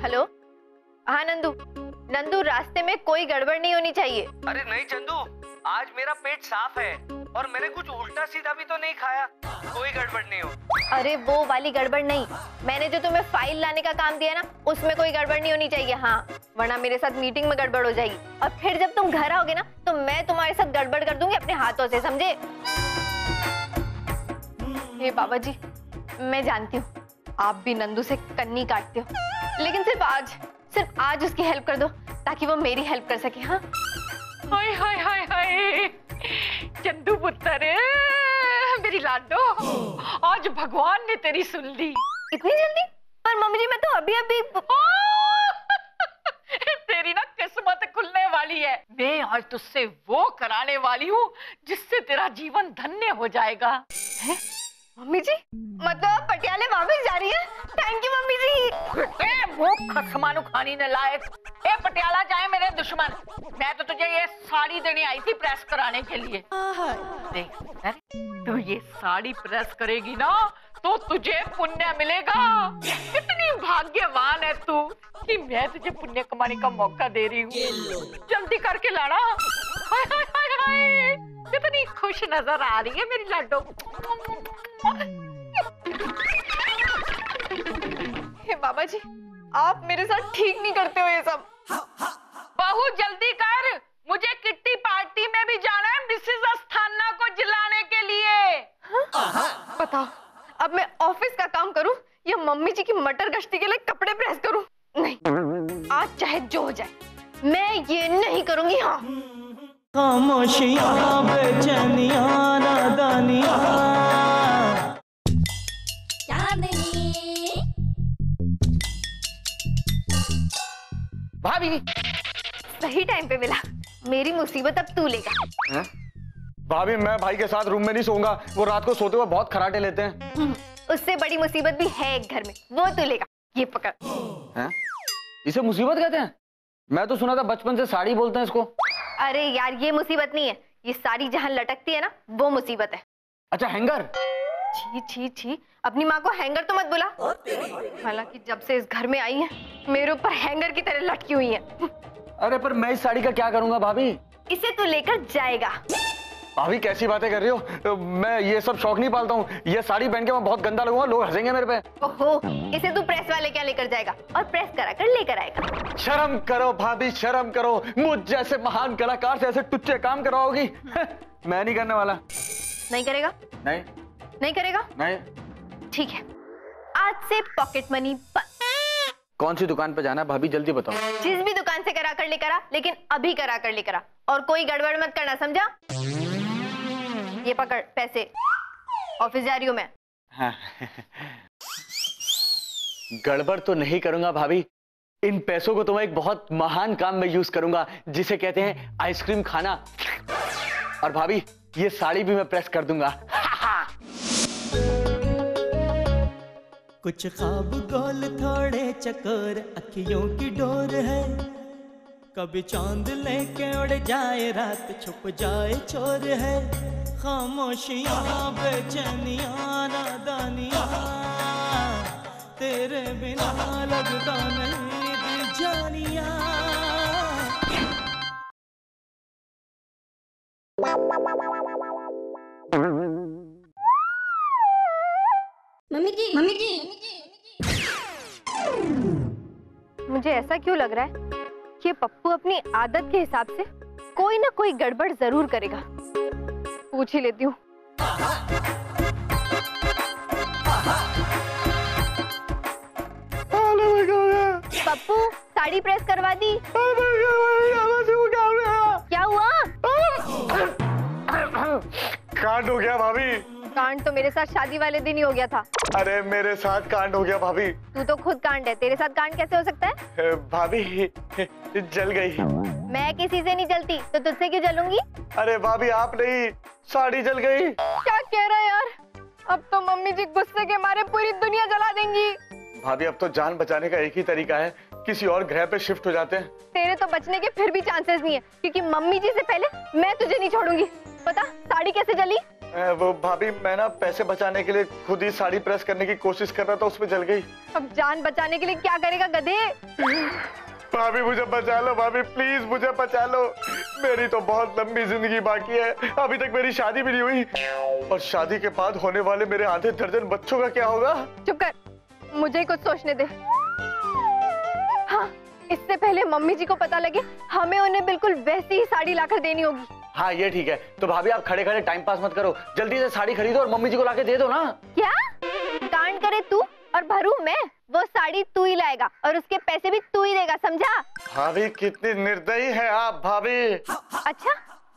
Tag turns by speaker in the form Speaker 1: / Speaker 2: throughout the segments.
Speaker 1: Hello. हाँ नंदू, नंदू रास्ते में कोई गड़बड़ नहीं होनी चाहिए।
Speaker 2: अरे नहीं चंदू, आज मेरा पेट साफ है और मैंने कुछ उल्टा सीधा भी तो नहीं खाया, कोई गड़बड़ नहीं हो।
Speaker 1: अरे वो वाली गड़बड़ नहीं, मैंने जो तुम्हें फाइल लाने का काम दिया ना, उसमें कोई गड़बड़ नहीं होनी चाहिए। हाँ, वरना मेरे साथ मीटिंग में गड़बड़ हो जाएगी और फिर जब तुम घर आओगे ना तो मैं तुम्हारे साथ गड़बड़ कर दूंगी अपने हाथों से, समझे? हे बाबा जी, मैं जानती हूँ आप भी नंदू से कन्नी काटते हो, लेकिन सिर्फ आज उसकी हेल्प कर दो ताकि वो मेरी हेल्प कर सके। हाँ
Speaker 3: हाय हाय हाय हाय, चंदू पुत्र मेरी लाडो, आज भगवान ने तेरी सुन ली।
Speaker 1: इतनी जल्दी? पर मम्मी जी मैं तो अभी
Speaker 3: तेरी ना किस्मत खुलने वाली है। मैं आज तुझसे वो कराने वाली हूँ जिससे तेरा जीवन धन्य हो जाएगा।
Speaker 1: है? मम्मी जी, मतलब आप पटियाले वापस जा रही हैं? थैंक यू मम्मी जी।
Speaker 3: वो खसमानु खानी न लायक, ए पटियाला जाए मेरे दुश्मन, मैं तो तुझे ये साड़ी देने आई थी प्रेस कराने के लिए। देख तू ये साड़ी प्रेस करेगी ना तो तुझे पुण्य मिलेगा। कितनी भाग्यवान है तू कि मैं तुझे पुण्य कमाने का मौका दे रही हूँ। जल्दी करके लाना। हाय हाय हाय हाय, कितनी खुश नजर आ रही है मेरी लाडो।
Speaker 1: हे बाबा जी, आप मेरे साथ ठीक नहीं करते हो ये सब।
Speaker 3: बहुत जल्दी कर, मुझे किट्टी पार्टी में भी जाना है मिसेस अस्थाना को जिलाने के लिए।
Speaker 1: बताओ, अब मैं ऑफिस का काम करूं या मम्मी जी की मटर गश्ती के लिए कपड़े प्रेस करूं? नहीं, आज चाहे जो हो जाए मैं ये नहीं करूंगी। हाँ,
Speaker 4: खामोशियां बेचैनियां नादानियां।
Speaker 2: भाभी
Speaker 1: सही टाइम पे मिला। मेरी मुसीबत अब तू लेगा।
Speaker 2: है? भाभी मैं भाई के साथ रूम में नहीं सोऊंगा, वो रात को सोते हुए बहुत खराटे लेते हैं।
Speaker 1: उससे बड़ी मुसीबत भी है एक घर में, वो तू लेगा। ये पकड़।
Speaker 2: हैं? इसे मुसीबत कहते हैं? मैं तो सुना था बचपन से साड़ी बोलते हैं इसको।
Speaker 1: अरे यार, ये मुसीबत नहीं है, ये साड़ी जहाँ लटकती है ना वो मुसीबत है।
Speaker 2: अच्छा हैंगर?
Speaker 1: छी छी छी, अपनी माँ को हैंगर तो मत बुला। हालांकि जब से इस घर में आई है मेरे ऊपर हैंगर की तरह लटकी हुई है।
Speaker 2: अरे पर मैं इस साड़ी का क्या करूंगा भाभी?
Speaker 1: इसे तू लेकर जाएगा।
Speaker 2: भाभी कैसी बातें कर रही हो? मैं ये सब शौक नहीं पालता हूँ। ये साड़ी पहन के मैं बहुत गंदा लगूंगा, लोग हंसेंगे मेरे पे।
Speaker 1: ओहो, इसे तू प्रेस वाले क्या लेकर जाएगा और प्रेस करा कर लेकर आएगा।
Speaker 2: शर्म करो भाभी, शर्म करो। मुझ जैसे महान कलाकार से ऐसे टुच्चे काम करवाओगी? मैं नहीं करने वाला।
Speaker 1: नहीं करेगा?
Speaker 2: नहीं।
Speaker 1: नहीं करेगा?
Speaker 2: नहीं।
Speaker 1: ठीक है, आज से पॉकेट मनी बंद।
Speaker 2: कौन सी दुकान पे जाना है भाभी, जल्दी बताओ।
Speaker 1: जिस भी दुकान से करा कर लेकर आ, लेकिन अभी करा कर लेकर आ और कोई गड़बड़ मत करना, समझा? ये पकड़ पैसे, ऑफिस जा रही हूँ मैं।
Speaker 2: हाँ। गड़बड़ तो नहीं करूंगा भाभी, इन पैसों को तो मैं एक बहुत महान काम में यूज करूंगा जिसे कहते हैं आइसक्रीम खाना। और भाभी ये साड़ी भी मैं प्रेस कर दूंगा।
Speaker 4: कुछ ख्वाब गोल थोड़े चकोर अखियों की डोर है, कभी चांद लेके उड़ जाए रात छुप जाए चोर है। खामोशियां बेचैनियां नादानियां, तेरे बिना लगता नहीं दिल जानिया।
Speaker 5: मम्मी जी
Speaker 1: मुझे ऐसा क्यों लग रहा है कि पप्पू अपनी आदत के हिसाब से कोई ना कोई गड़बड़ जरूर करेगा। पूछ ही लेती हूँ। पप्पू साड़ी प्रेस करवा दी? क्या हुआ?
Speaker 2: कांड हो गया भाभी।
Speaker 1: कांड तो मेरे साथ शादी वाले दिन ही हो गया था।
Speaker 2: अरे मेरे साथ कांड हो गया भाभी।
Speaker 1: तू तो खुद कांड है, तेरे साथ कांड कैसे हो सकता है?
Speaker 2: भाभी जल गई।
Speaker 1: मैं किसी से नहीं जलती तो तुझसे क्यों जलूंगी?
Speaker 2: अरे भाभी आप नहीं, साड़ी जल गई।
Speaker 1: क्या कह रहा है यार? अब तो मम्मी जी गुस्से के मारे पूरी दुनिया जला देंगी।
Speaker 2: भाभी अब तो जान बचाने का एक ही तरीका है, किसी और ग्रह पे शिफ्ट हो जाते हैं।
Speaker 1: तेरे तो बचने के फिर भी चांसेस नहीं है, क्योंकि मम्मी जी से पहले मैं तुझे नहीं छोड़ूंगी। पता साड़ी कैसे जली?
Speaker 2: वो भाभी मैं ना पैसे बचाने के लिए खुद ही साड़ी प्रेस करने की कोशिश कर रहा था, उसमें जल गई।
Speaker 1: अब जान बचाने के लिए क्या करेगा गधे?
Speaker 2: भाभी मुझे बचा लो, भाभी प्लीज मुझे बचा लो। मेरी तो बहुत लंबी जिंदगी बाकी है, अभी तक मेरी शादी भी नहीं हुई, और शादी के बाद होने वाले मेरे आधे दर्जन बच्चों का क्या होगा?
Speaker 1: चुप कर, मुझे कुछ सोचने दे। हाँ, इससे पहले मम्मी जी को पता लगे, हमें उन्हें बिल्कुल वैसी ही साड़ी लाकर देनी होगी।
Speaker 2: हाँ ये ठीक है। तो भाभी आप खड़े खड़े टाइम पास मत करो, जल्दी से साड़ी खरीदो और मम्मी जी को लाके दे दो ना।
Speaker 1: क्या कांड करे तू और भरू मैं? वो साड़ी तू ही लाएगा और उसके पैसे भी तू ही देगा, समझा?
Speaker 2: भाभी कितनी निर्दयी है आप भाभी।
Speaker 1: अच्छा,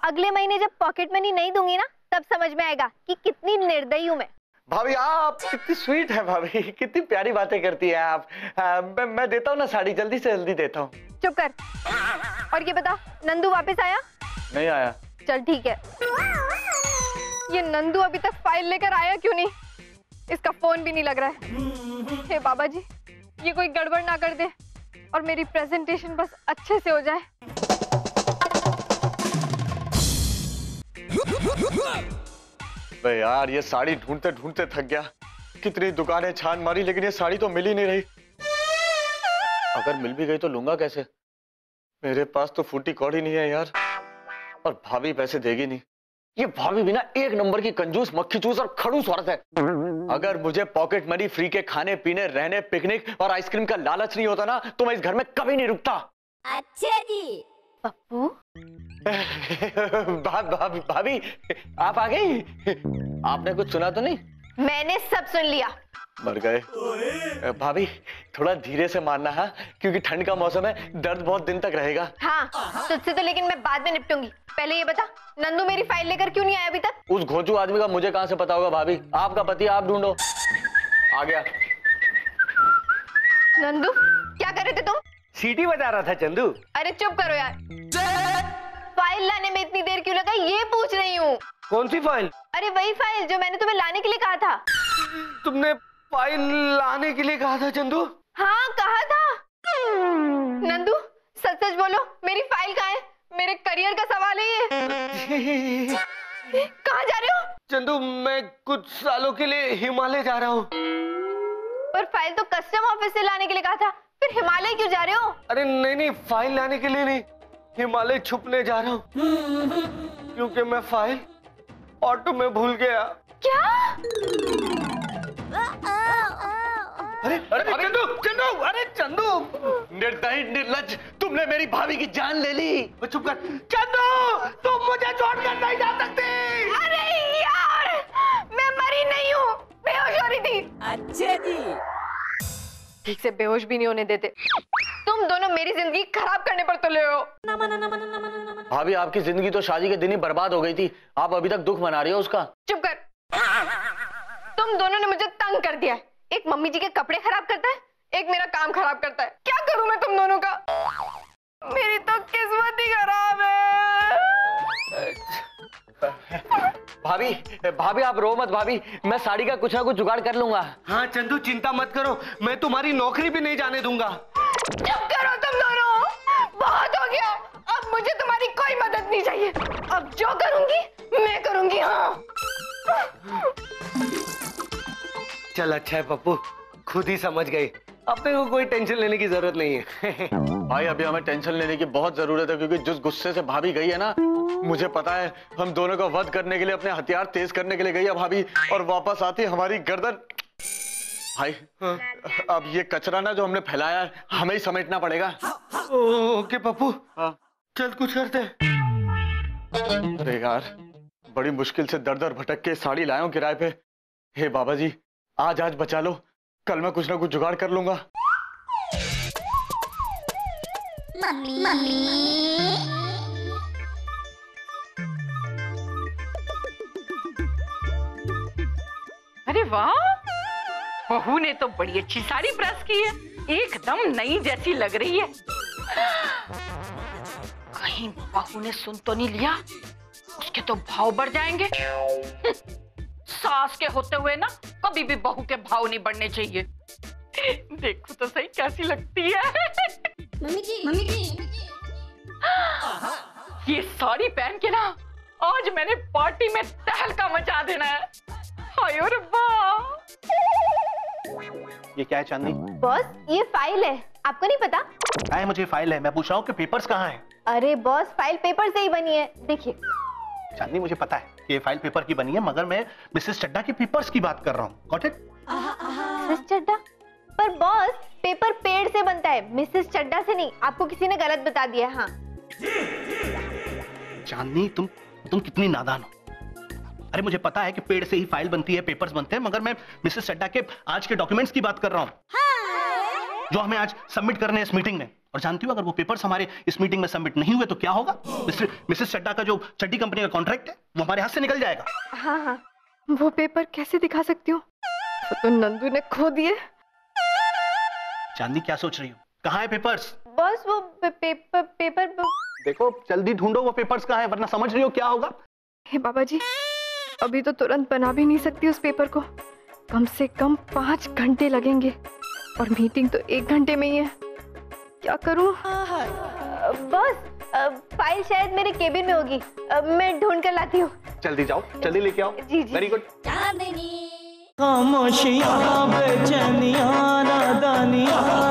Speaker 1: अगले महीने जब पॉकेट मनी नहीं दूंगी ना, तब समझ में आएगा कि कितनी निर्दयी हूँ मैं।
Speaker 2: भाभी आप कितनी स्वीट है भाभी, कितनी प्यारी बातें करती है आप। मैं देता हूँ ना साड़ी, जल्दी से जल्दी देता हूँ।
Speaker 1: चुप कर। और ये बता, नंदू वापस आया?
Speaker 2: नहीं आया।
Speaker 1: चल ठीक है। ये नंदू अभी तक फाइल लेकर आया क्यों नहीं? इसका फोन भी नहीं लग रहा है। हे बाबा जी, ये कोई गड़बड़ ना कर दे और मेरी प्रेजेंटेशन बस अच्छे से हो जाए।
Speaker 2: बे यार, ये साड़ी ढूंढते ढूंढते थक गया। कितनी दुकानें छान मारी, लेकिन ये साड़ी तो मिल ही नहीं रही। अगर मिल भी गई तो लूंगा कैसे? मेरे पास तो फूटी कौड़ी नहीं है यार, और भाभी पैसे देगी नहीं। ये भाभी भी ना एक नंबर की कंजूस, मक्खी चूस और खड़ूस औरत है। अगर मुझे पॉकेट मनी, फ्री के खाने पीने, रहने, पिकनिक और आइसक्रीम का लालच नहीं होता ना, तो मैं इस घर में कभी नहीं रुकता।
Speaker 5: अच्छा जी।
Speaker 1: पप्पू
Speaker 2: भाभी आप आ गई? आपने कुछ सुना तो नहीं?
Speaker 1: मैंने सब सुन लिया।
Speaker 2: मर गए। भाभी थोड़ा धीरे से मारना है, क्योंकि ठंड का मौसम है, दर्द बहुत दिन तक रहेगा।
Speaker 1: हाँ, तुझसे तो लेकिन मैं बाद में निपटूंगी। पहले ये बता, नंदू मेरी फाइल लेकर क्यों नहीं आया अभी तक?
Speaker 2: उस घोंचू आदमी का मुझे कहां से पता होगा भाभी? आपका पति आप ढूंढो। आ गया।
Speaker 1: नंदू, क्या कर रहे थे तुम?
Speaker 6: सीटी बजा रहा था चंदू।
Speaker 1: अरे चुप करो यार। फाइल लाने में इतनी देर क्यों लगा, ये पूछ रही हूँ।
Speaker 6: कौन सी फाइल?
Speaker 1: अरे वही फाइल जो मैंने तुम्हें लाने के लिए कहा था।
Speaker 6: तुमने फाइल लाने के लिए कहा था चंदू?
Speaker 1: हाँ कहा था। नंदू सच सच बोलो, मेरी फाइल कहाँ है? मेरे करियर का सवाल है ये। कहाँ जा रहे हो?
Speaker 6: चंदू मैं कुछ सालों के लिए हिमालय जा रहा हूँ।
Speaker 1: पर फाइल तो कस्टम ऑफिस से लाने के लिए कहा था, फिर हिमालय क्यों जा रहे हो?
Speaker 6: अरे नहीं, फाइल लाने के लिए नहीं, हिमालय छुपने जा रहा हूँ, क्योंकि मैं फाइल ऑटो में भूल गया।
Speaker 1: क्या?
Speaker 6: अरे चंदू चंदू, अरे चंदू!
Speaker 2: निर्दयी, निर्लज्ज, तुमने मेरी भाभी की जान ले ली।
Speaker 6: चुप कर चंदू, तुम मुझे छोड़कर नहीं जा सकते।
Speaker 1: अरे यार, मैं मरी नहीं हूँ, बेहोश हो रही थी।
Speaker 5: अच्छा जी।
Speaker 1: ठीक से बेहोश भी नहीं होने देते। तुम दोनों मेरी जिंदगी खराब करने पर तुले हो।
Speaker 2: भाभी आपकी जिंदगी तो शादी के दिन ही बर्बाद हो गई थी, आप अभी तक दुख मना रही हो उसका।
Speaker 1: चुप कर। तुम दोनों ने मुझे तंग कर दिया है। एक मम्मी जी के कपड़े खराब करता है, एक मेरा काम खराब करता है। क्या करूं मैं तुम दोनों का? मेरी तो किस्मत ही खराब है।
Speaker 2: भाभी आप रो मत भाभी, मैं साड़ी का कुछ ना कुछ जुगाड़ कर लूंगा।
Speaker 6: हाँ चंदू चिंता मत करो, मैं तुम्हारी नौकरी भी नहीं जाने दूंगा।
Speaker 1: चुप करो तुम दोनों, बहुत हो गया। अब मुझे तुम्हारी कोई मदद नहीं चाहिए। अब जो करूंगी मैं करूंगी। हाँ
Speaker 6: चल अच्छा है पप्पू, खुद ही समझ गए, अपने को कोई टेंशन लेने की जरूरत नहीं है।
Speaker 2: भाई अभी हमें टेंशन लेने की बहुत जरूरत है, क्योंकि जिस गुस्से से भाभी गई है ना, मुझे पता है हम दोनों का वध करने के लिए, अपने हथियार तेज करने के लिए गई है भाभी, और वापस आती हमारी गर्दन। भाई अब ये कचरा ना जो हमने फैलाया है, हमें ही समेटना पड़ेगा।
Speaker 6: ओके पप्पू,
Speaker 2: हाँ।
Speaker 6: चल कुछ करते हैं।
Speaker 2: अरे यार, बड़ी मुश्किल से दर दर भटक के साड़ी लाया हूं किराए पे। हे बाबा जी, आज बचा लो, कल मैं कुछ ना कुछ जुगाड़ कर लूंगा।
Speaker 5: मम्मी
Speaker 3: अरे वाह, बहू ने तो बड़ी अच्छी साड़ी प्रेस की है, एकदम नई जैसी लग रही है। कहीं बहू ने सुन तो नहीं लिया, उसके तो भाव बढ़ जाएंगे। सास के होते हुए ना कभी भी बहू के भाव नहीं बढ़ने चाहिए। देखो तो सही कैसी लगती है।
Speaker 5: मम्मी जी
Speaker 3: ये साड़ी पहन के ना आज मैंने पार्टी में तहलका मचा देना है। हाय रब्बा।
Speaker 7: ये क्या है चांदनी?
Speaker 1: बॉस ये फाइल है, आपको नहीं पता?
Speaker 7: है मुझे फाइल है, मैं पूछ रहा हूँ कि पेपर्स कहाँ हैं?
Speaker 1: अरे बॉस फाइल पेपर से ही बनी है, देखिए।
Speaker 7: चांदनी मुझे पता है कि ये फाइल पेपर की बनी है, मगर मैं मिसेस चड्डा के पेपर्स की बात कर रहा हूँ। Got it?
Speaker 1: मिसेस चड्डा? पर बॉस पेपर पेड़ से बनता है, मिसेस चड्डा से नहीं। आपको किसी ने गलत बता दिया है। हाँ
Speaker 7: चांदनी तुम कितनी नादान हो। अरे मुझे पता है कि पेड़ से ही फाइल बनती है, पेपर्स बनते हैं, मगर मैं मिसेस चड्डा के आज के डॉक्यूमेंट्स की बात कर रहा हूँ जो हमें आज सबमिट करने हैं इस मीटिंग में। और जानती हो अगर वो पेपर्स हमारे इस मीटिंग में सबमिट नहीं हुए तो क्या होगा? मिसेस चड्डा का जो चड्डी कंपनी का कॉन्ट्रैक्ट है वो हमारे हाथ से निकल जाएगा।
Speaker 1: हाँ, वो पेपर कैसे दिखा सकती हूँ? वो तो नंदू ने खो दिए।
Speaker 7: चांदनी क्या सोच रही हो? कहाँ है पेपर्स?
Speaker 1: बॉस वो पेपर
Speaker 7: देखो जल्दी ढूंढो वो पेपर्स कहाँ है, वरना समझ रही हो क्या होगा?
Speaker 1: हे बाबा जी, अभी तो तुरंत बना भी नहीं सकती उस पेपर को, कम से कम 5 घंटे लगेंगे और मीटिंग तो 1 घंटे में ही है। क्या करूं? बॉस फाइल शायद मेरे केबिन में होगी, मैं ढूंढ कर लाती हूँ।
Speaker 7: जल्दी जाओ, जल्दी लेके आओ।
Speaker 1: जी जी।
Speaker 7: Very good.
Speaker 4: खामोशियां बेचैनियां नादानियां